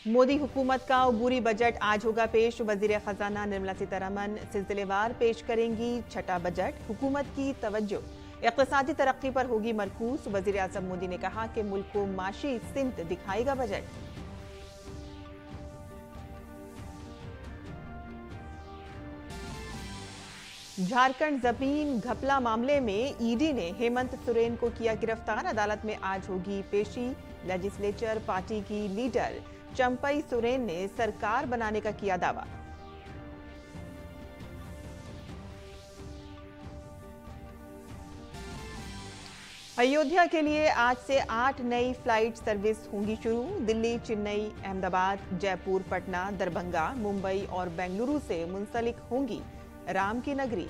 मोदी हुकूमत का अबूरी बजट आज होगा पेश। वजीर खजाना निर्मला सीतारमन सिलसिलेवार पेश करेंगी छठा बजट। हुकूमत की तवज्जो इक़्तिसादी तरक्की पर होगी मरकूज। वजीर आज़म मोदी ने कहा कि मुल्क को माशी सिमत दिखाएगा बजट। झारखंड जमीन घपला मामले में ईडी ने हेमंत सोरेन को किया गिरफ्तार। अदालत में आज होगी पेशी। लेजिस्लेचर पार्टी की लीडर चंपई सोरेन ने सरकार बनाने का किया दावा। अयोध्या के लिए आज से 8 नई फ्लाइट सर्विस होंगी शुरू। दिल्ली, चेन्नई, अहमदाबाद, जयपुर, पटना, दरभंगा, मुंबई और बेंगलुरु से मुंसलिक होंगी राम की नगरी।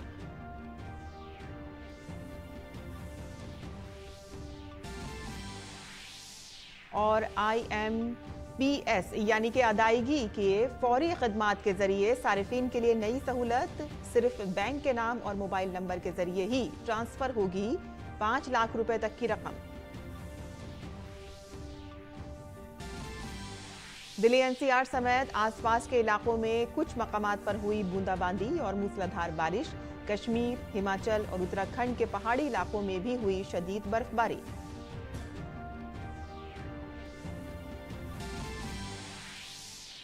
और IMPS यानी कि अदायगी के फौरी खदमात के जरिए सारिफिन के लिए नई सहूलत। सिर्फ बैंक के नाम और मोबाइल नंबर के जरिए ही ट्रांसफर होगी 5 लाख रुपए तक की रकम। दिल्ली NCR समेत आसपास के इलाकों में कुछ मकामात पर हुई बूंदाबांदी और मूसलाधार बारिश। कश्मीर, हिमाचल और उत्तराखंड के पहाड़ी इलाकों में भी हुई शदीद बर्फबारी।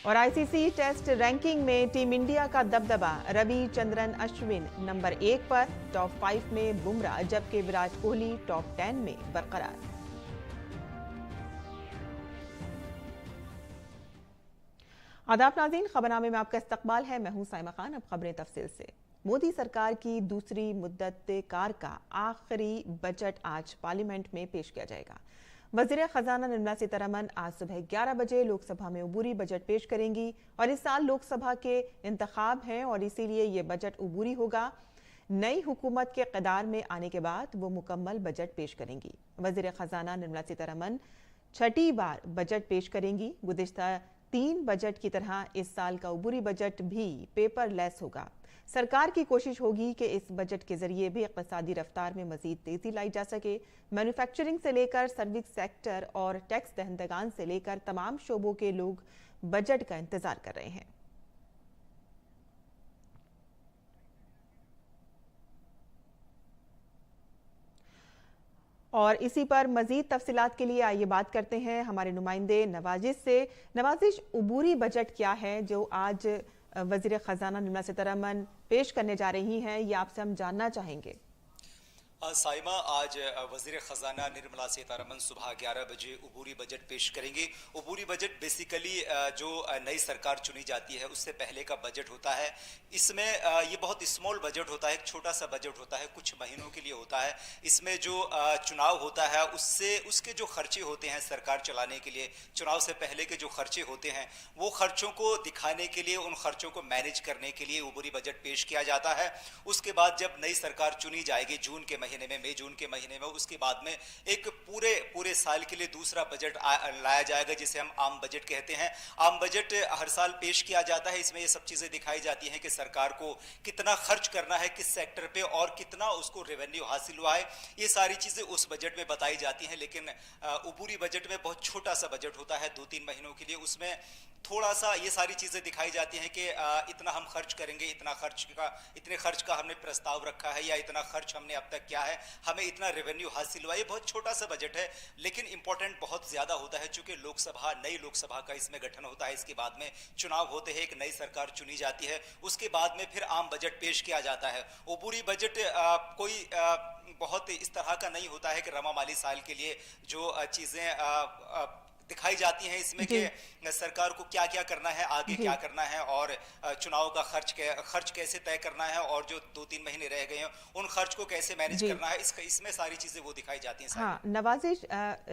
और ICC टेस्ट रैंकिंग में टीम इंडिया का दबदबा। रविचंद्रन अश्विन नंबर 1 पर, टॉप 5 में बुमराह, जबकि विराट कोहली टॉप 10 में बरकरार। आदाब नाज़रीन, खबरनामे में आपका इस्तकबाल है। मैं हूं साइमा खान। अब खबरें तफसील से। मोदी सरकार की दूसरी मुद्दत कार का आखिरी बजट आज पार्लियामेंट में पेश किया जाएगा। वजीर खजाना निर्मला सीतारमन आज सुबह 11 बजे लोकसभा में अबूरी बजट पेश करेंगी। और इस साल लोकसभा के इंतखाब हैं और इसीलिए ये बजट अबूरी होगा। नई हुकूमत के क़दार में आने के बाद वो मुकम्मल बजट पेश करेंगी। वजीर खजाना निर्मला सीतारमन छठी बार बजट पेश करेंगी। गुज़िश्ता 3 बजट की तरह इस साल का अबूरी बजट भी पेपरलेस होगा। सरकार की कोशिश होगी कि इस बजट के जरिए भी इक़्तिसादी रफ्तार में मजीद तेजी लाई जा सके। मैन्युफैक्चरिंग से लेकर सर्विस सेक्टर और टैक्स दहंदगान से लेकर तमाम शोबों के लोग बजट का इंतजार कर रहे हैं। और इसी पर मजीद तफसीलात के लिए आइए बात करते हैं हमारे नुमाइंदे नवाजिश से। नवाजिश, अबूरी बजट क्या है जो आज वजीर खजाना निर्मला सीतारमन पेश करने जा रही हैं, ये आपसे हम जानना चाहेंगे। साइमा, आज वजीर खजाना निर्मला सीतारमन सुबह 11 बजे अबूरी बजट पेश करेंगे। अबूरी बजट बेसिकली जो नई सरकार चुनी जाती है उससे पहले का बजट होता है। इसमें ये बहुत स्मॉल बजट होता है, एक छोटा सा बजट होता है, कुछ महीनों के लिए होता है। इसमें जो चुनाव होता है उसके जो खर्चे होते हैं सरकार चलाने के लिए, चुनाव से पहले के जो खर्चे होते हैं वो खर्चों को दिखाने के लिए, उन खर्चों को मैनेज करने के लिए अबूरी बजट पेश किया जाता है। उसके बाद जब नई सरकार चुनी जाएगी जून के महीने में, मई जून के महीने में, उसके बाद में एक पूरे साल के लिए दूसरा बजट लाया जाएगा जिसे हम आम बजट कहते हैं। आम बजट हर साल पेश किया जाता है। इसमें ये सब चीजें दिखाई जाती हैं कि सरकार को कितना खर्च करना है किस सेक्टर पे और कितना उसको रेवेन्यू हासिल हुआ है। ये सारी चीजें उस बजट में बताई जाती हैं। लेकिन अबूरी बजट में बहुत छोटा सा बजट होता है 2-3 महीनों के लिए। उसमें थोड़ा सा ये सारी चीजें दिखाई जाती हैं कि इतना हम खर्च करेंगे, इतने खर्च का हमने प्रस्ताव रखा है, या इतना खर्च हमने अब तक किया है, हमें इतना रेवेन्यू हासिल हुआ। ये बहुत छोटा सा बजट है लेकिन इंपॉर्टेंट बहुत ज्यादा होता है चूंकि नई लोकसभा का इसमें गठन होता है। इसके बाद में चुनाव होते हैं, एक नई सरकार चुनी जाती है, उसके बाद में फिर आम बजट पेश किया जाता है। अबूरी बजट कोई बहुत इस तरह का नहीं होता है कि रमा माली साल के लिए जो चीजें दिखाई जाती हैं इसमें कि सरकार को क्या क्या करना है, आगे क्या करना है और चुनाव का खर्च कैसे तय करना है और जो 2-3 महीने रह गए हैं उन खर्च को कैसे मैनेज करना है, इसमें सारी चीजें वो दिखाई जाती हैं। हाँ नवाजिश,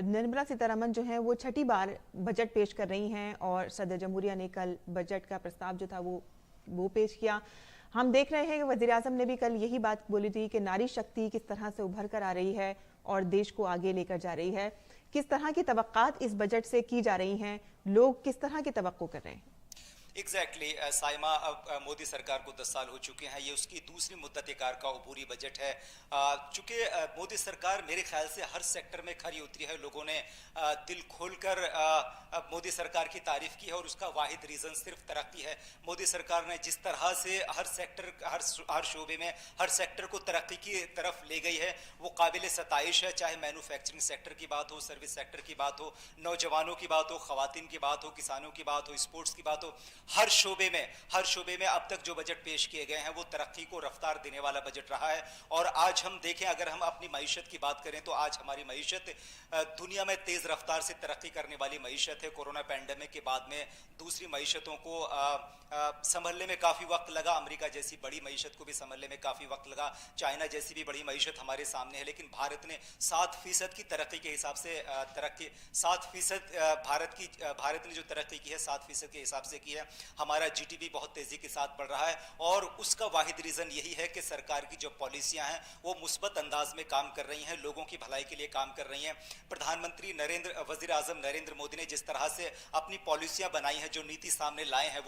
निर्मला सीतारमन जो है वो छठी बार बजट पेश कर रही हैं और सदर जमहूरिया ने कल बजट का प्रस्ताव जो था वो पेश किया। हम देख रहे हैं कि वजीर आजम ने भी कल यही बात बोली थी कि नारी शक्ति किस तरह से उभर कर आ रही है और देश को आगे लेकर जा रही है। किस तरह की तवक्कात इस बजट से की जा रही हैं, लोग किस तरह की तवक्को कर रहे हैं? एग्जैक्टली साइमा, अब मोदी सरकार को 10 साल हो चुके हैं। ये उसकी दूसरी मुद्दत कार का अबूरी बजट है। चूंकि मोदी सरकार मेरे ख्याल से हर सेक्टर में खरी उतरी है। लोगों ने दिल खोलकर मोदी सरकार की तारीफ की है और उसका वाहिद रीजन सिर्फ तरक्की है। मोदी सरकार ने जिस तरह से हर सेक्टर, हर शोबे में हर सेक्टर को तरक्की की तरफ ले गई है, वो काबिल सताइश है। चाहे मैन्युफैक्चरिंग सेक्टर की बात हो, सर्विस सेक्टर की बात हो, नौजवानों की बात हो, खवातीन की बात हो, किसानों की बात हो, स्पोर्ट्स की बात हो, हर शोबे में अब तक जो बजट पेश किए गए हैं वो तरक्की को रफ्तार देने वाला बजट रहा है। और आज हम देखें, अगर हम अपनी मईशत की बात करें तो आज हमारी मईशत दुनिया में तेज रफ्तार से तरक्की करने वाली मईशत है। कोरोना पैंडेमिक के बाद में दूसरी मईशतों को संभलने में काफी वक्त लगा। अमेरिका जैसी बड़ी मईशत को भी संभलने में काफी वक्त लगा। चाइना जैसी भी बड़ी मईशत हमारे सामने है, लेकिन भारत ने 7% की तरक्की के हिसाब से 7% भारत ने जो तरक्की की है 7% के हिसाब से की है। हमारा जीडीपी बहुत तेजी के साथ बढ़ रहा है और उसका वाहिद रीजन यही है कि सरकार की जो पॉलिसियां हैं वो मुस्बत अंदाज में काम कर रही हैं, लोगों की भलाई के लिए काम कर रही हैं। प्रधानमंत्री वजीर आजम नरेंद्र मोदी ने जिस तरह से अपनी पॉलिसियां बनाई हैं, जो नीति सामने लाए हैं,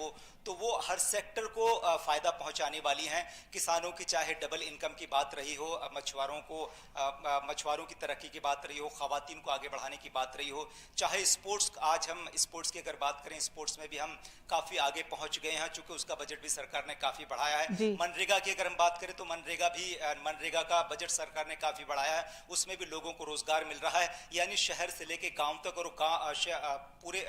वो हर सेक्टर को फायदा पहुंचाने वाली हैं। किसानों की चाहे डबल इनकम की बात रही हो, मछुआरों की तरक्की की बात रही हो, खवातीन को आगे बढ़ाने की बात रही हो, चाहे स्पोर्ट्स, आज हम स्पोर्ट्स की अगर बात करें, स्पोर्ट्स में भी हम काफी आगे पहुंच गए हैं, चूंकि उसका बजट भी सरकार ने काफी बढ़ाया है। मनरेगा की अगर हम बात करें तो मनरेगा का बजट सरकार ने काफी बढ़ाया है, उसमें भी लोगों को रोजगार मिल रहा है। यानी शहर से लेके गांव तक और पूरे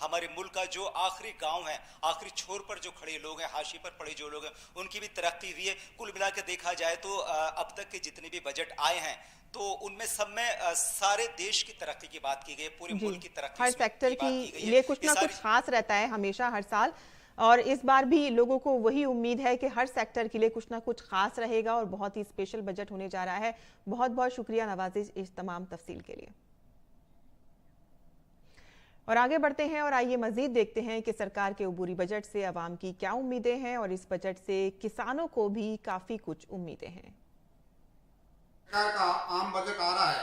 हमारे मुल्क का जो आखिरी गांव है, आखिरी छोर पर जो खड़े लोग हैं, हाशी पर पड़े जो लोग हैं, उनकी भी तरक्की हुई है। कुल मिला के देखा जाए तो अब तक के जितने भी बजट आए हैं तो उनमें सब में सारे देश की तरक्की की बात की गई, पूरे मुल्क की तरक्की, हर सेक्टर के लिए कुछ ना कुछ खास रहता है हमेशा, हर साल। और इस बार भी लोगों को वही उम्मीद है कि हर सेक्टर के लिए कुछ ना कुछ खास रहेगा और बहुत ही स्पेशल बजट होने जा रहा है। बहुत बहुत शुक्रिया नवाजिश इस तमाम तफसील के लिए। और आगे बढ़ते हैं और आइए मजीद देखते हैं कि सरकार के अबूरी बजट से अवाम की क्या उम्मीदें हैं और इस बजट से किसानों को भी काफी कुछ उम्मीदें हैं। सरकार का आम बजट आ रहा है,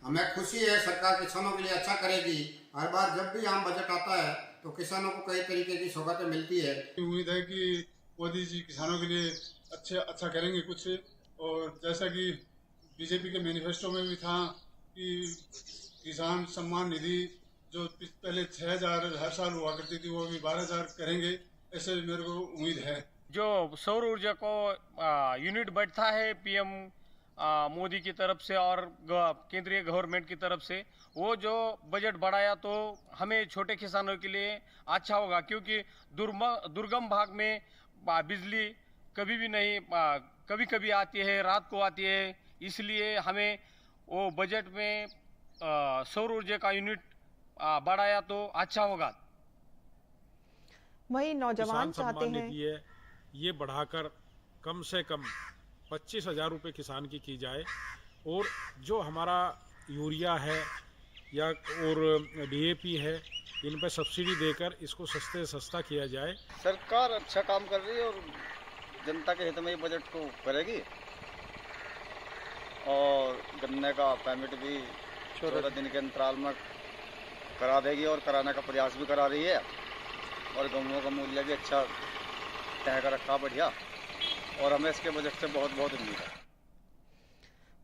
हमें खुशी है, सरकार किसानों के लिए अच्छा करेगी। हर बार जब भी आम बजट आता है तो किसानों को कई तरीके की सौगातें मिलती है। उम्मीद है कि मोदी जी किसानों के लिए अच्छा करेंगे कुछ। और जैसा कि बीजेपी के मैनिफेस्टो में भी था कि किसान सम्मान निधि जो पहले 6,000 हर साल हुआ करती थी वो भी 12,000 करेंगे, ऐसे मेरे को उम्मीद है। जो सौर ऊर्जा को यूनिट बढ़ता है पीएम मोदी की तरफ से और केंद्रीय गवर्नमेंट की तरफ से, वो जो बजट बढ़ाया तो हमें छोटे किसानों के लिए अच्छा होगा, क्योंकि दुर्गम भाग में बिजली कभी भी नहीं, कभी कभी आती है, रात को आती है। इसलिए हमें वो बजट में सौर ऊर्जा का यूनिट बढ़ाया तो अच्छा होगा। वही नौजवान चाहते हैं ये बढ़ाकर कम से कम 25,000 रुपये किसान की जाए और जो हमारा यूरिया है या और डीएपी है, इन पे सब्सिडी देकर इसको सस्ते से सस्ता किया जाए। सरकार अच्छा काम कर रही है और जनता के हित में ये बजट को करेगी। और गन्ने का परमिट भी 14 दिन के अंतराल में करा देगी और कराने का प्रयास भी करा रही है। और गेहूं का मूल्य भी अच्छा तय कर रखा, बढ़िया। और हमें इसके बजट से बहुत बहुत उम्मीद है।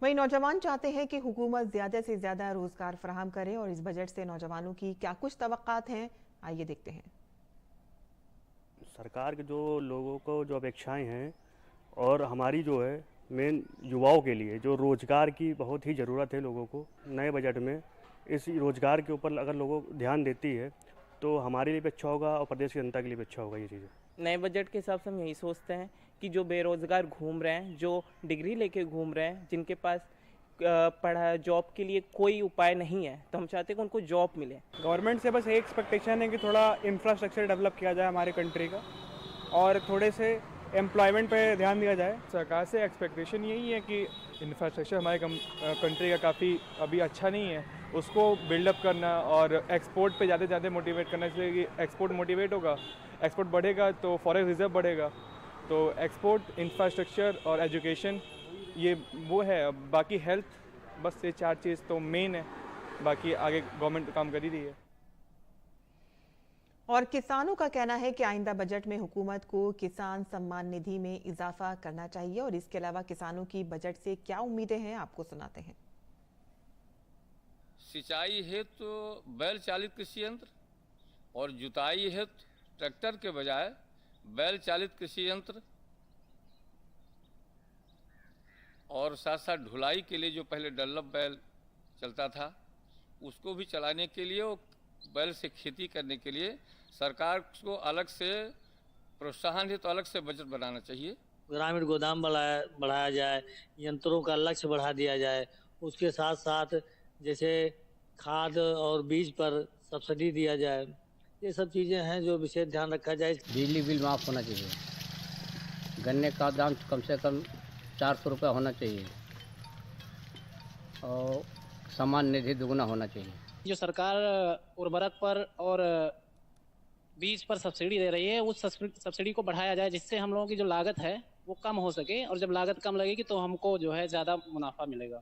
वही नौजवान चाहते हैं कि हुकूमत ज्यादा से ज्यादा रोजगार फराहम करे और इस बजट से नौजवानों की क्या कुछ तवक्कात हैं, आइए देखते हैं। सरकार के जो लोगों को जो अपेक्षाएं हैं और हमारी जो है मेन युवाओं के लिए जो रोजगार की बहुत ही ज़रूरत है लोगों को, नए बजट में इस रोजगार के ऊपर अगर लोगों को ध्यान देती है तो हमारे लिए भी अच्छा होगा और प्रदेश की जनता के लिए भी अच्छा होगा। ये चीज़ें नए बजट के हिसाब से हम यही सोचते हैं कि जो बेरोजगार घूम रहे हैं, जो डिग्री लेके घूम रहे हैं, जिनके पास पढ़ा जॉब के लिए कोई उपाय नहीं है, तो हम चाहते हैं कि उनको जॉब मिले। गवर्नमेंट से बस एक एक्सपेक्टेशन है कि थोड़ा इंफ्रास्ट्रक्चर डेवलप किया जाए हमारे कंट्री का और थोड़े से एम्प्लॉयमेंट पे ध्यान दिया जाए। सरकार से एक्सपेक्टेशन यही है कि इंफ्रास्ट्रक्चर हमारे कंट्री का काफ़ी अभी अच्छा नहीं है, उसको बिल्डअप करना और एक्सपोर्ट पे ज़्यादा मोटिवेट करना, इसलिए कि एक्सपोर्ट मोटिवेट होगा, एक्सपोर्ट बढ़ेगा तो फॉरेन रिजर्व बढ़ेगा। तो एक्सपोर्ट, इंफ्रास्ट्रक्चर और एजुकेशन ये वो है। बाकी हेल्थ, बस ये 4 चीज़ तो मेन है, बाकी आगे गवर्नमेंट काम कर ही रही है। और किसानों का कहना है कि आइंदा बजट में हुकूमत को किसान सम्मान निधि में इजाफा करना चाहिए। और इसके अलावा किसानों की बजट से क्या उम्मीदें हैं, आपको सुनाते हैं। सिंचाई हेतु तो बैल चालित कृषि यंत्र और जुताई हेतु ट्रैक्टर के बजाय बैल चालित कृषि यंत्र, और साथ साथ ढुलाई के लिए जो पहले डल्लप बैल चलता था उसको भी चलाने के लिए और बैल से खेती करने के लिए सरकार को अलग से प्रोत्साहन है तो अलग से बजट बनाना चाहिए। ग्रामीण गोदाम बढ़ाया जाए, यंत्रों का लक्ष्य बढ़ा दिया जाए, उसके साथ साथ जैसे खाद और बीज पर सब्सिडी दिया जाए। ये सब चीज़ें हैं जो विशेष ध्यान रखा जाए। बिजली बिल माफ़ होना चाहिए, गन्ने का दाम कम से कम 400 रुपये होना चाहिए और सम्मान निधि दुगुना होना चाहिए। जो सरकार उर्वरक पर और बीज पर सब्सिडी दे रही है उस सब्सिडी को बढ़ाया जाए, जिससे हम लोगों की जो लागत है वो कम हो सके, और जब लागत कम लगेगी तो हमको जो है ज़्यादा मुनाफा मिलेगा।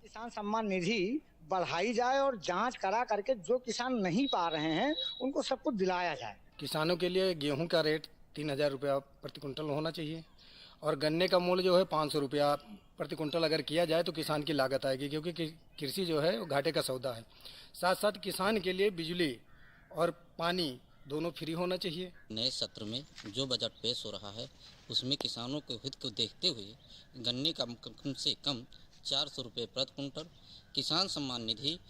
किसान सम्मान निधि बढ़ाई जाए और जांच करा करके जो किसान नहीं पा रहे हैं उनको सब कुछ दिलाया जाए। किसानों के लिए गेहूं का रेट 3000 रुपया प्रति कुंटल होना चाहिए और गन्ने का मूल्य जो है 500 रुपया प्रति कुंटल अगर किया जाए तो किसान की लागत आएगी, क्योंकि कृषि जो है वो घाटे का सौदा है। साथ साथ किसान के लिए बिजली और पानी दोनों फ्री होना चाहिए। नए सत्र में जो बजट पेश हो रहा है उसमें किसानों के हित को देखते हुए गन्ने का कम से कम 400 रुपये प्रति कुंटल, किसान सम्मान निधि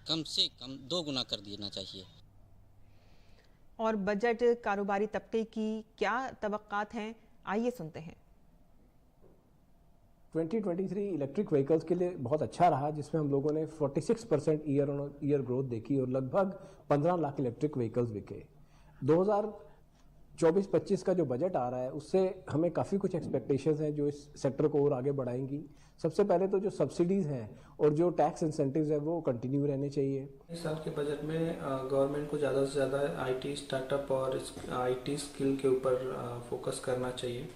कम से कम 2 गुना कर देना चाहिए। और बजट कारोबारी तबके की क्या तवक्कात हैं, आइए सुनते हैं। 2023 इलेक्ट्रिक व्हीकल्स के लिए बहुत अच्छा रहा, जिसमें हम लोगों ने 46% ईयर ऑन ईयर ग्रोथ देखी और लगभग 15 लाख इलेक्ट्रिक व्हीकल्स बिके। 2024-25 का जो बजट आ रहा है उससे हमें काफ़ी कुछ एक्सपेक्टेशंस हैं जो इस सेक्टर को और आगे बढ़ाएंगी। सबसे पहले तो जो सब्सिडीज़ हैं और जो टैक्स इंसेंटिव्स हैं वो कंटिन्यू रहने चाहिए। इस साल के बजट में गवर्नमेंट को ज़्यादा से ज़्यादा आईटी स्टार्टअप और आईटी स्किल के ऊपर फोकस करना चाहिए।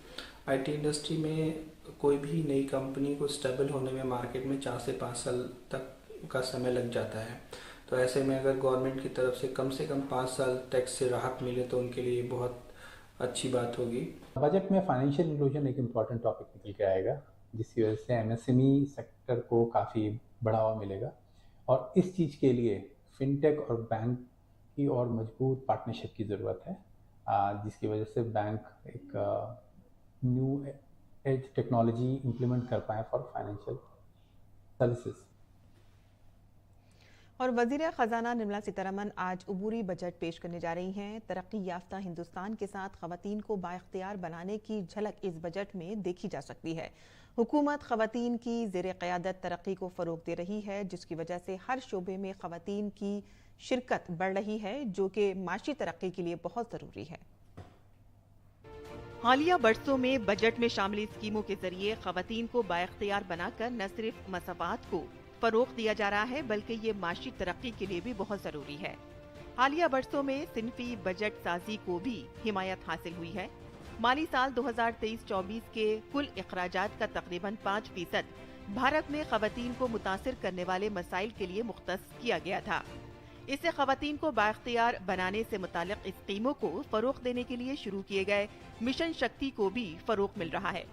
आईटी इंडस्ट्री में कोई भी नई कंपनी को स्टेबल होने में मार्केट में 4 से 5 साल तक का समय लग जाता है, तो ऐसे में अगर गवर्नमेंट की तरफ से कम 5 साल टैक्स से राहत मिले तो उनके लिए बहुत अच्छी बात होगी। बजट में फाइनेंशियल इंक्लूजन एक इम्पॉर्टेंट टॉपिक निकल के आएगा, जिसकी वजह से एमएसएमई सेक्टर को काफ़ी बढ़ावा मिलेगा और इस चीज़ के लिए फिनटेक और बैंक की और मजबूत पार्टनरशिप की ज़रूरत है, जिसकी वजह से बैंक एक न्यू एज टेक्नोलॉजी इम्प्लीमेंट कर पाए फॉर फाइनेंशियल सर्विसेज। और वज़ीर ख़जाना निर्मला सीतारमन आज उबूरी बजट पेश करने जा रही हैं। तरक्की याफ्ता हिंदुस्तान के साथ ख़वातीन को बाइख्तियार बनाने की झलक इस बजट में देखी जा सकती है। हुकूमत ख़वातीन की ज़ेरे क़यादत तरक्की को फ़रोग़ दे रही है, जिसकी वजह से हर शोबे में ख़वातीन की शिरकत बढ़ रही है, जो कि माशी तरक्की के लिए बहुत ज़रूरी है। हालिया बरसों में बजट में शामिल स्कीमों के जरिए ख़वातीन को बाइख्तियार बनाकर न सिर्फ मसवात को फ़रोग़ दिया जा रहा है, बल्कि ये माशी तरक्की के लिए भी बहुत ज़रूरी है। हालिया बरसों में सिनफी बजट साजी को भी हिमायत हासिल हुई है। माली साल 2023-24 के कुल इखराजात का तकरीबन 5% भारत में ख़वातीन को मुतासिर करने वाले मसाइल के लिए मुख्तस किया गया था। इससे ख़वातीन को बाइख्तियार बनाने से मुतालिक स्कीमों को फ़रोग़ देने के लिए शुरू किए गए मिशन शक्ति को भी फ़रोग़ मिल रहा है।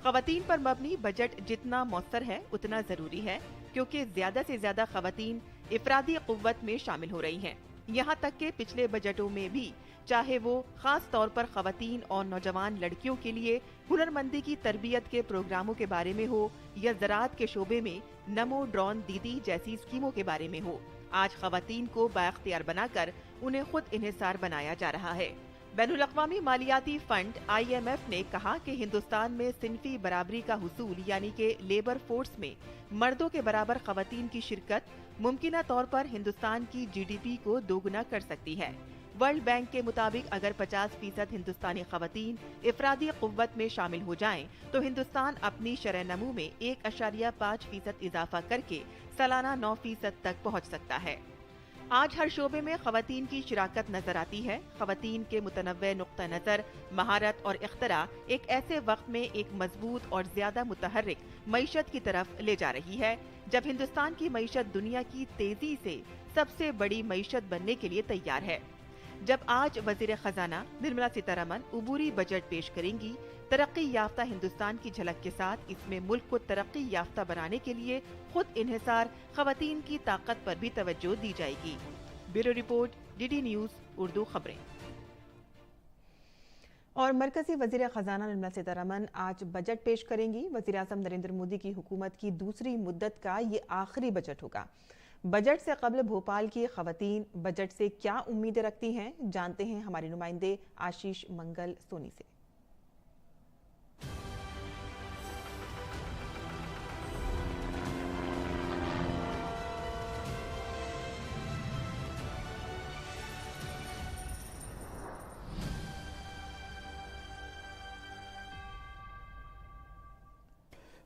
ख़वातीन पर मबनी बजट जितना मौसर है उतना ज़रूरी है, क्योंकि ज़्यादा से ज़्यादा ख़वातीन इफ़रादी क़ुव्वत में शामिल हो रही हैं। यहाँ तक कि पिछले बजटों में भी, चाहे वो ख़ास तौर पर ख़वातीन और नौजवान लड़कियों के लिए हुनरमंदी की तरबियत के प्रोग्रामों के बारे में हो या ज़राअत के शोबे में नमो ड्रोन दीदी जैसी स्कीमों के बारे में हो, आज ख़वातीन को बाइख्तियार बनाकर उन्हें खुद इन्हिसार बनाया जा रहा है। बैनुल अक़वामी मालियाती फंड IMF ने कहा कि हिंदुस्तान में सिनफी बराबरी का हुसूल यानी कि लेबर फोर्स में मर्दों के बराबर ख़वातीन की शिरकत मुमकिना तौर पर हिंदुस्तान की GDP को दोगुना कर सकती है। वर्ल्ड बैंक के मुताबिक अगर 50% हिंदुस्तानी ख़वातीन इफ़रादी क़ुव्वत में शामिल हो जाएं, तो हिंदुस्तान अपनी शरह नमू में 1.5% इजाफा करके सालाना 9% तक पहुँच सकता है। आज हर शोबे में ख़वातीन की शिराकत नजर आती है। ख़वातीन के मुतनव्वे नुक्ता नज़र, महारत और इख्तरा एक ऐसे वक्त में एक मजबूत और ज्यादा मुतहर्रिक मईशत की तरफ ले जा रही है, जब हिंदुस्तान की मईशत दुनिया की तेजी से सबसे बड़ी मईशत बनने के लिए तैयार है। जब आज वजीर खजाना निर्मला सीतारमण उबूरी बजट पेश करेंगी, तरक्की याफ्ता हिंदुस्तान की झलक के साथ इसमें मुल्क को तरक्की याफ्ता बनाने के लिए खुद इन्हिसार खवातीन की ताकत पर भी तवज्जो दी जाएगी। Bureau report, DD news Urdu खबरें। और मरकजी वजीर खजाना निर्मला सीतारमण आज बजट पेश करेंगी। वजीर आज़म नरेंद्र मोदी की हुकूमत की दूसरी मुद्दत का ये आखिरी बजट होगा। बजट से कबल भोपाल की खवातीन बजट से क्या उम्मीदें रखती हैं, जानते हैं हमारे नुमाइंदे आशीष मंगल सोनी से।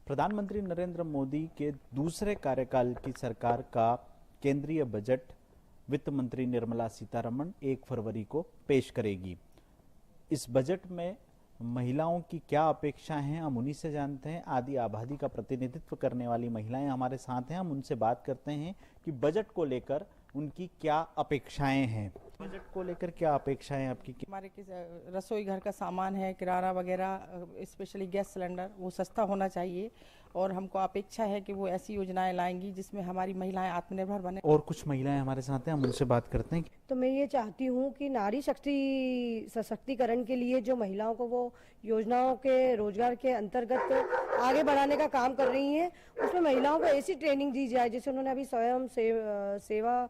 प्रधानमंत्री नरेंद्र मोदी के दूसरे कार्यकाल की सरकार का केंद्रीय बजट वित्त मंत्री निर्मला सीतारमण 1 फरवरी को पेश करेगी। इस बजट में महिलाओं की क्या अपेक्षाएं हैं, हम उन्हीं से जानते हैं। आदि आबादी का प्रतिनिधित्व करने वाली महिलाएं हमारे साथ हैं, हम उनसे बात करते हैं कि बजट को लेकर उनकी क्या अपेक्षाएं हैं। बजट को लेकर क्या अपेक्षाएं आपकी? हमारे रसोई घर का सामान है, किराना वगैरह, स्पेशली गैस सिलेंडर, वो सस्ता होना चाहिए और हमको अपेक्षा है कि वो ऐसी योजनाएं लाएंगी जिसमें हमारी महिलाएं आत्मनिर्भर बने। और कुछ महिलाएं हमारे साथ हैं, हम उनसे बात करते हैं। तो मैं ये चाहती हूँ कि नारी शक्ति सशक्तिकरण के लिए जो महिलाओं को वो योजनाओं के रोजगार के अंतर्गत आगे बढ़ाने का काम कर रही हैं, उसमें महिलाओं को ऐसी ट्रेनिंग दी जाए जैसे उन्होंने अभी स्वयं सेवा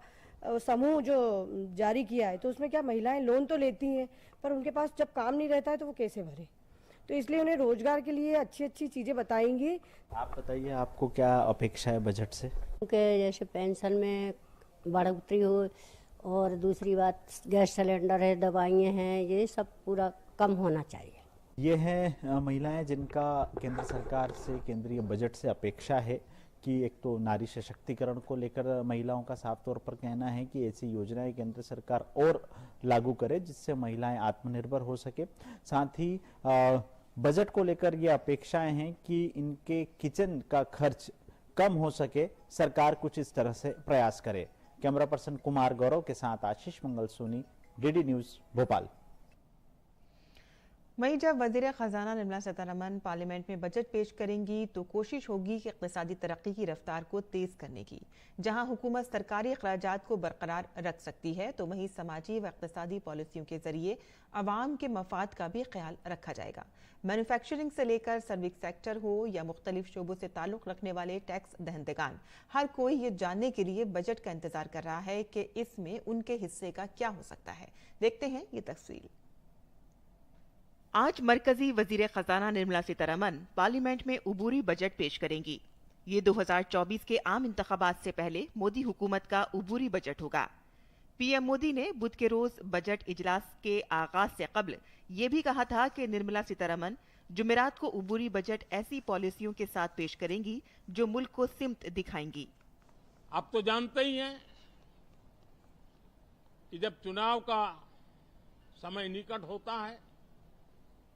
समूह जो जारी किया है, तो उसमें क्या महिलाएं लोन तो लेती हैं पर उनके पास जब काम नहीं रहता है तो वो कैसे भरे, तो इसलिए उन्हें रोजगार के लिए अच्छी अच्छी चीजें बताएंगी। आप बताइए, आपको क्या अपेक्षा है बजट से? जैसे पेंशन में बढ़ोतरी हो और दूसरी बात गैस सिलेंडर है, दवाइयाँ हैं, ये सब पूरा कम होना चाहिए। ये है महिलाएं जिनका केंद्र सरकार से, केंद्रीय बजट से अपेक्षा है कि एक तो नारी सशक्तिकरण को लेकर महिलाओं का साफ तौर पर कहना है कि ऐसी योजनाएं केंद्र सरकार और लागू करे जिससे महिलाएं आत्मनिर्भर हो सके। साथ ही बजट को लेकर ये अपेक्षाएं हैं कि इनके किचन का खर्च कम हो सके, सरकार कुछ इस तरह से प्रयास करे। कैमरा पर्सन कुमार गौरव के साथ आशीष मंगल सोनी, डीडी न्यूज भोपाल। वहीं जब वजीर खजाना निर्मला सीतारमण पार्लियामेंट में बजट पेश करेंगी तो कोशिश होगी कि इक़्तिसादी तरक्की की रफ्तार को तेज करने की। जहां हुकूमत सरकारी अखराजात को बरकरार रख सकती है, तो वहीं समाजी व इक़्तिसादी पॉलिसियों के जरिए अवाम के मफाद का भी ख्याल रखा जाएगा। मैन्युफैक्चरिंग से लेकर सर्विस सेक्टर हो या मुख्तलिफ शोबों से ताल्लुक़ रखने वाले टैक्स दहंदगान, हर कोई ये जानने के लिए बजट का इंतजार कर रहा है कि इसमें उनके हिस्से का क्या हो सकता है। देखते हैं ये तफसील। आज मरकजी वजीर खजाना निर्मला सीतारमण पार्लियामेंट में उबूरी बजट पेश करेंगी। ये 2024 के आम इंतखाबात से पहले मोदी हुकूमत का उबूरी बजट होगा। पीएम मोदी ने बुध के रोज बजट इजलास के आगाज से कबल ये भी कहा था कि निर्मला सीतारमण जुमेरात को उबूरी बजट ऐसी पॉलिसियों के साथ पेश करेंगी जो मुल्क को सिमत दिखाएंगी। आप तो जानते ही हैं कि जब चुनाव का समय निकट होता है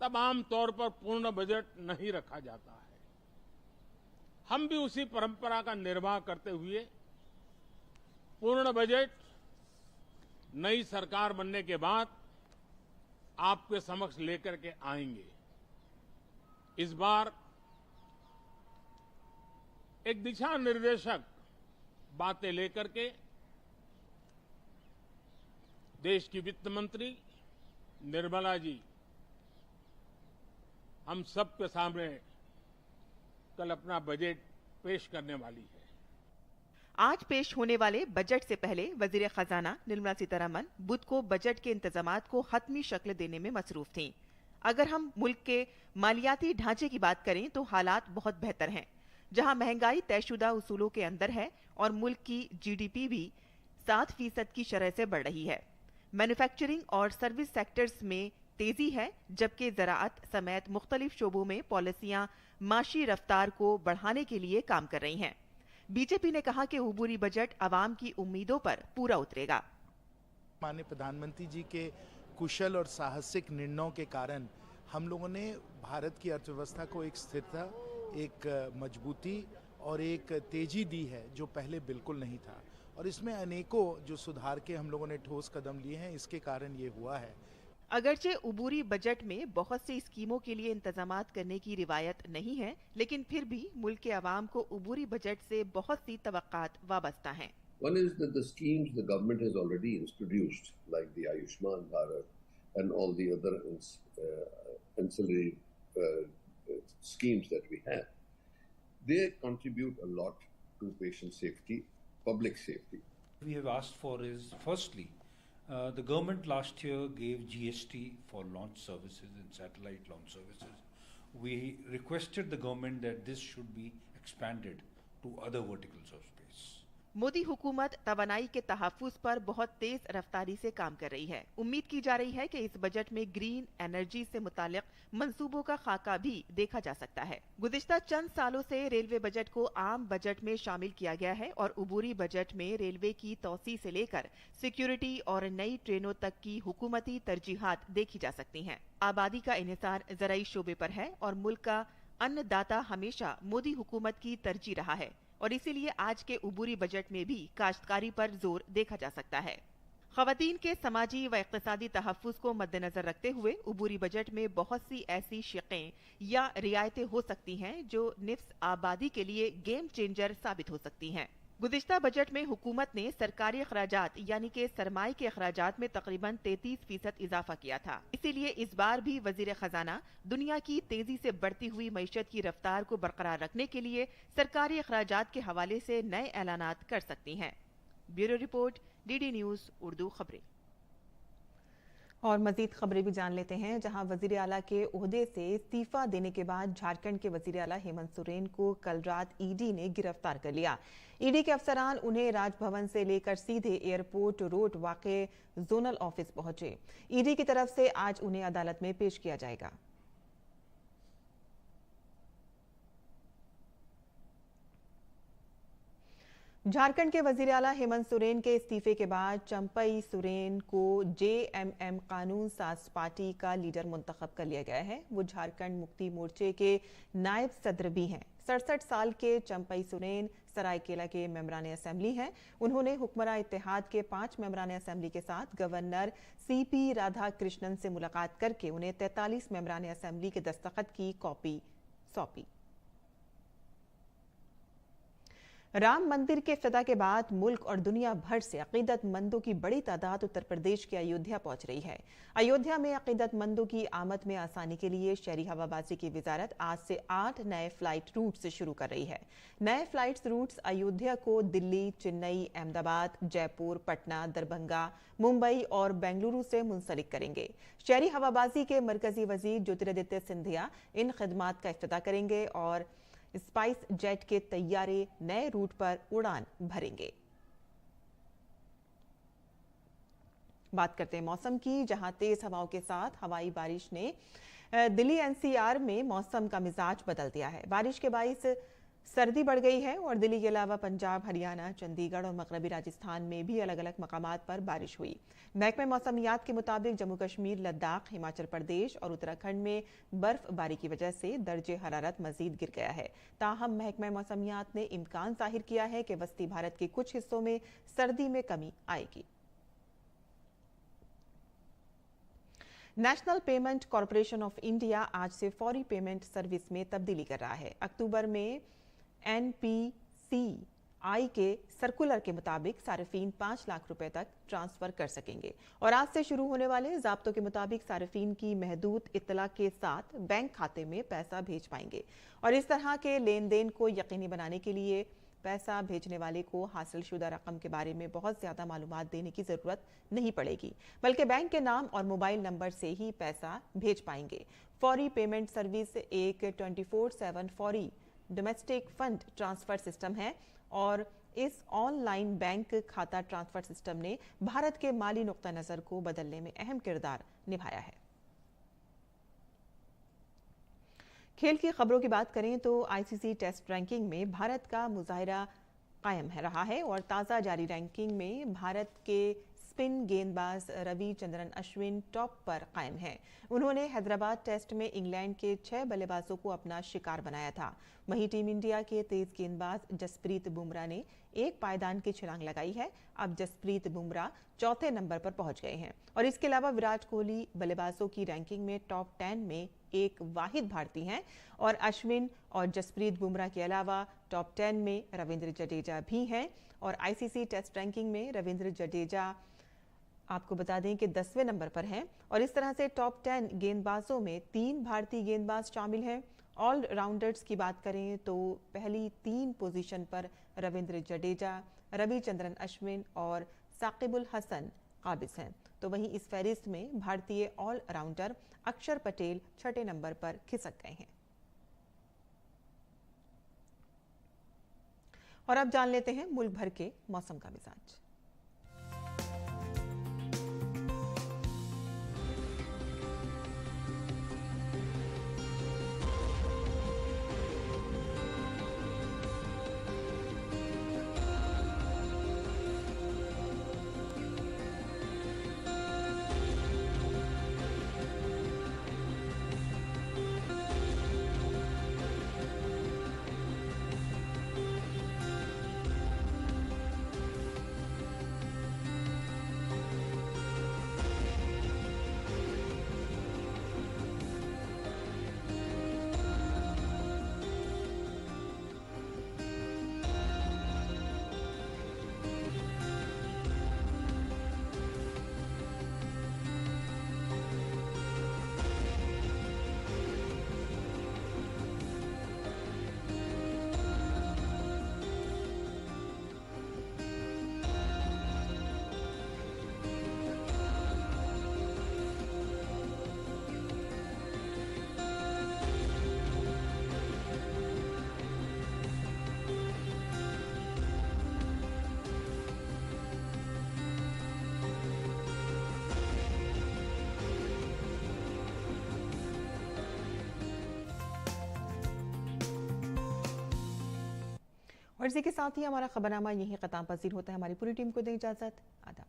तब आम तौर पर पूर्ण बजट नहीं रखा जाता है। हम भी उसी परंपरा का निर्वाह करते हुए पूर्ण बजट नई सरकार बनने के बाद आपके समक्ष लेकर के आएंगे। इस बार एक दिशा निर्देशक बातें लेकर के देश की वित्त मंत्री निर्मला जी हम सबके सामने कल अपना बजट पेश करने वाली है। आज पेश होने वाले बजट से पहले वजीर खजाना निर्मला सीतारमण बुध को बजट के इंतजामात को हतमी शक्ल देने में मसरूफ थीं। अगर हम मुल्क के मालियाती ढांचे की बात करें तो हालात बहुत बेहतर हैं, जहां महंगाई तयशुदा उसूलों के अंदर है और मुल्क की जीडीपी भी 7% की शरह से बढ़ रही है। मैन्युफैक्चरिंग और सर्विस सेक्टर्स में तेजी है, जबकि ज़राअत समेत मुख्तलिफ शोबों में पॉलिसियां माशी रफ्तार को बढ़ाने के लिए काम कर रही हैं। बीजेपी ने कहा कि उबूरी बजट आवाम की उम्मीदों पर पूरा उतरेगा। माननीय प्रधानमंत्री जी के कुशल और साहसिक निर्णयों के कारण हम लोगों ने भारत की अर्थव्यवस्था को एक स्थिरता, एक मजबूती और एक तेजी दी है जो पहले बिल्कुल नहीं था। और इसमें अनेकों जो सुधार के हम लोगों ने ठोस कदम लिए हैं, इसके कारण ये हुआ है। अगरचे उबूरी बजट में बहुत सी स्कीमों के लिए इंतजामात करने की रिवायत नहीं है, लेकिन फिर भी मुल्क के अवाम को उबूरी बजट से बहुत सी तवक्कात वाबस्ता हैं। One is that the schemes the government has already introduced, like the Ayushman Bharat and all the other ancillary schemes that we have, they contribute a lot to patient safety, public safety. We have asked for is, firstly, the government last year gave GST for launch services and satellite launch services. We requested the government that this should be expanded to other verticals of space. Modi हुकूमत तवानाई के तहफ्फुज़ पर बहुत तेज रफ्तारी से काम कर रही है। उम्मीद की जा रही है कि इस बजट में ग्रीन एनर्जी से मुताल्लिक मंसूबों का खाका भी देखा जा सकता है। गुज़िश्ता चंद सालों से रेलवे बजट को आम बजट में शामिल किया गया है और उबूरी बजट में रेलवे की तौसी से लेकर सिक्योरिटी और नई ट्रेनों तक की हुकूमती तरजीहात देखी जा सकती हैं। आबादी का इन्हिसार ज़राई शोबे पर है और मुल्क का अन्नदाता हमेशा मोदी हुकूमत की तरजीह रहा है और इसीलिए आज के उबूरी बजट में भी काश्तकारी पर जोर देखा जा सकता है। ख़वातीन के समाजी व इक़्तिसादी तहफ़्फ़ुज़ को मद्देनज़र रखते हुए उबूरी बजट में बहुत सी ऐसी शिक़ें या रियायतें हो सकती हैं जो निफ्स आबादी के लिए गेम चेंजर साबित हो सकती हैं। गुज़िश्ता बजट में हुकूमत ने सरकारी अखराजात यानी कि सरमाए के अखराजात में तकरीबन 33% इजाफा किया था। इसीलिए इस बार भी वज़ीर ख़जाना दुनिया की तेजी से बढ़ती हुई मईशत की रफ्तार को बरकरार रखने के लिए सरकारी अखराजात के हवाले से नए ऐलानात कर सकती हैं। Bureau report, DD news Urdu खबरें। और मजीद खबरें भी जान लेते हैं, जहां वजीर आला के ओहदे से इस्तीफा देने के बाद झारखंड के वजीर आला हेमंत सोरेन को कल रात ईडी ने गिरफ्तार कर लिया। ईडी के अफसरान उन्हें राजभवन से लेकर सीधे एयरपोर्ट रोड वाक़े जोनल ऑफिस पहुंचे। ईडी की तरफ से आज उन्हें अदालत में पेश किया जाएगा। झारखंड के वजीर आला हेमंत सोरेन के इस्तीफे के बाद चंपई सोरेन को JMM कानून साज पार्टी का लीडर मुंतखब कर लिया गया है। वो झारखंड मुक्ति मोर्चे के नायब सदर भी हैं। 67 साल के चंपई सोरेन सरायकेला के मेंबरान असेंबली हैं। उन्होंने हुक्मरान इत्तेहाद के 5 मेंबरान असेंबली के साथ गवर्नर CP राधाकृष्णन से मुलाकात करके उन्हें 43 मेंबरान असेंबली के दस्तखत की कॉपी सौंपी। राम मंदिर के इफ्तिताह के बाद मुल्क और दुनिया भर से अकीदतमंदों की बड़ी तादाद उत्तर प्रदेश के अयोध्या पहुंच रही है। अयोध्या में अकीदतमंदों की आमद में आसानी के लिए शहरी हवाबाजी की वजारत आज से 8 नए फ्लाइट रूट से शुरू कर रही है। नए फ्लाइट रूट्स अयोध्या को दिल्ली, चेन्नई, अहमदाबाद, जयपुर, पटना, दरभंगा, मुंबई और बेंगलुरु से मुंसलिक करेंगे। शहरी हवाबाजी के मरकजी वजीर ज्योतिरादित्य सिंधिया इन खदमात का इफ्तिताह करेंगे और स्पाइस जेट के तैयारे नए रूट पर उड़ान भरेंगे। बात करते हैं मौसम की, जहां तेज हवाओं के साथ हवाई बारिश ने दिल्ली NCR में मौसम का मिजाज बदल दिया है। बारिश के बाइस सर्दी बढ़ गई है और दिल्ली के अलावा पंजाब, हरियाणा, चंडीगढ़ और मगरबी राजस्थान में भी अलग अलग मकामात पर बारिश हुई। महकमे मौसमियात के मुताबिक जम्मू कश्मीर, लद्दाख, हिमाचल प्रदेश और उत्तराखंड में बर्फबारी की वजह से दर्जे हरारत मजीद गिर गया है। ताहम महकमे मौसमियात ने इम्कान जाहिर किया है कि वस्ती भारत के कुछ हिस्सों में सर्दी में कमी आएगी। National payment corporation of India आज से फौरी पेमेंट सर्विस में तब्दीली कर रहा है। अक्टूबर में NPCI के सर्कुलर के मुताबिक सार्फिन 5 लाख रुपए तक ट्रांसफर कर सकेंगे और आज से शुरू होने वाले ज़ाब्तों के मुताबिक सार्फिन की महदूद इत्तला के साथ बैंक खाते में पैसा भेज पाएंगे और इस तरह के लेन देन को यकीनी बनाने के लिए पैसा भेजने वाले को हासिलशुदा रकम के बारे में बहुत ज़्यादा मालूमात देने की ज़रूरत नहीं पड़ेगी, बल्कि बैंक के नाम और मोबाइल नंबर से ही पैसा भेज पाएंगे। फौरी पेमेंट सर्विस एक 24/7 फौरी डोमेस्टिक फंड ट्रांसफर सिस्टम है और इस ऑनलाइन बैंक खाता ट्रांसफर सिस्टम ने भारत के माली नुक्ता नज़र को बदलने में अहम किरदार निभाया है। खेल की खबरों की बात करें तो ICC टेस्ट रैंकिंग में भारत का मुजाहिरा कायम रहा है और ताज़ा जारी रैंकिंग में भारत के स्पिन गेंदबाज रविचंद्रन अश्विन टॉप पर कायम हैं। उन्होंने हैदराबाद टेस्ट में इंग्लैंड के 6 बल्लेबाजों को अपना शिकार बनाया था। वहीं टीम इंडिया के तेज गेंदबाज जसप्रीत बुमराह ने एक पायदान की छलांग लगाई है। अब जसप्रीत बुमराह चौथे नंबर पर पहुंच गए हैं और इसके अलावा विराट कोहली बल्लेबाजों की रैंकिंग में टॉप 10 में एक वाहिद भारतीय हैं और अश्विन और जसप्रीत बुमराह के अलावा टॉप 10 में रविंद्र जडेजा भी हैं और आईसीसी टेस्ट रैंकिंग में रविंद्र जडेजा आपको बता दें कि 10वें नंबर पर हैं और इस तरह से टॉप 10 गेंदबाजों में 3 भारतीय गेंदबाज शामिल हैं। ऑलराउंडर्स की बात करें तो पहली 3 पोजीशन पर रविंद्र जडेजा, रविचंद्रन अश्विन और साकिबुल हसन काबिज हैं। तो वहीं इस फहरिस्त में भारतीय ऑलराउंडर अक्षर पटेल 6ठे नंबर पर खिसक गए हैं। और अब जान लेते हैं मुल्क भर के मौसम का मिजाज। और इसी के साथ ही हमारा खबरनामा यहीं खत्म पसीर होता है। हमारी पूरी टीम को दें इजाजत। आदाब।